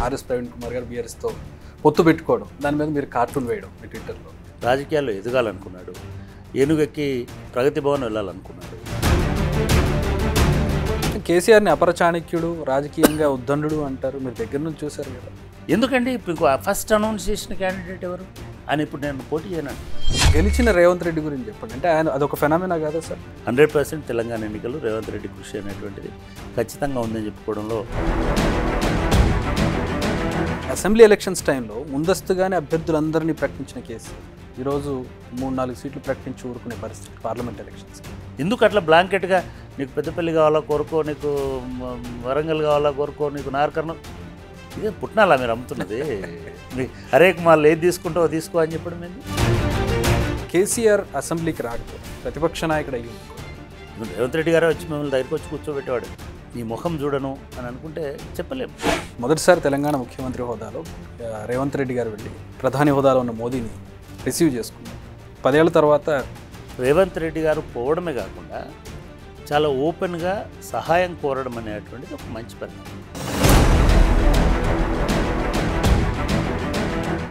RS Praveen Kumar గారు బీఆర్ఎస్తో పొత్తు పెట్టుకోవడం, దాని మీద మీరు కార్టూన్ వేయడం మీ ట్విట్టర్లో. రాజకీయాల్లో ఎదగాలనుకున్నాడు, ఏనుగెక్కి ప్రగతి భవన్ వెళ్ళాలనుకున్నాడు. కేసీఆర్ని అపరచాణక్యుడు, రాజకీయంగా ఉద్దండు అంటారు, మీరు దగ్గర నుంచి చూశారు కదా. ఎందుకండి ఇప్పుడు ఇంకో ఫస్ట్ అనౌన్స్ చేసిన క్యాండిడేట్ ఎవరు అని ఇప్పుడు నేను పోటీ చేయను. గెలిచిన రేవంత్ రెడ్డి గురించి చెప్పండి. అంటే ఆయన అదొక ఫెనామినా కాదా సార్? 100% తెలంగాణ ఎన్నికలు రేవంత్ రెడ్డి కృషి అనేటువంటిది ఖచ్చితంగా ఉందని చెప్పుకోవడంలో. అసెంబ్లీ ఎలక్షన్స్ టైంలో ముందస్తుగానే అభ్యర్థులందరినీ ప్రకటించిన కేసు ఈరోజు 3-4 సీట్లు ప్రకటించి ఊరుకునే పరిస్థితి పార్లమెంట్ ఎలక్షన్స్. ఎందుకు అట్లా బ్లాంకెట్గా నీకు పెద్దపల్లి కావాలా కోరుకో, నీకు వరంగల్ కావాలా కోరుకో, నీకు నార్కర్ణం, ఇదే పుట్నాలా మీరు అమ్ముతున్నది? హరేక్ మాల్ ఏది తీసుకుంటావో తీసుకో అని చెప్పడం ఏంది? కేసీఆర్ అసెంబ్లీకి రాకపోతే ప్రతిపక్ష నాయకుడు అయ్యి రేవంత్ రెడ్డి గారే వచ్చి మిమ్మల్ని దగ్గరికి వచ్చి కూర్చోబెట్టేవాడు. నీ ముఖం చూడను అని అనుకుంటే చెప్పలేము. మొదటిసారి తెలంగాణ ముఖ్యమంత్రి హోదాలో రేవంత్ రెడ్డి గారు వెళ్ళి ప్రధాని హోదాలో ఉన్న మోదీని రిసీవ్ చేసుకున్నారు. 10 ఏళ్ల తర్వాత రేవంత్ రెడ్డి గారు పోవడమే కాకుండా చాలా ఓపెన్గా సహాయం కోరడం అనేటువంటిది ఒక మంచి పరిణామం.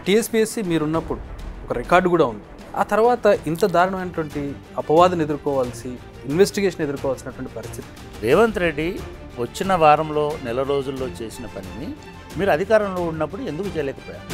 టీఎస్పీఎస్సీ మీరున్నప్పుడు ఒక రికార్డు కూడా ఉంది. ఆ తర్వాత ఇంత దారుణమైనటువంటి అపవాదుని ఎదుర్కోవాల్సి, ఇన్వెస్టిగేషన్ ఎదుర్కోవాల్సినటువంటి పరిస్థితి. రేవంత్ రెడ్డి వచ్చిన వారంలో నెల రోజుల్లో చేసిన పనిని మీరు అధికారంలో ఉన్నప్పుడు ఎందుకు చేయలేకపోయారు?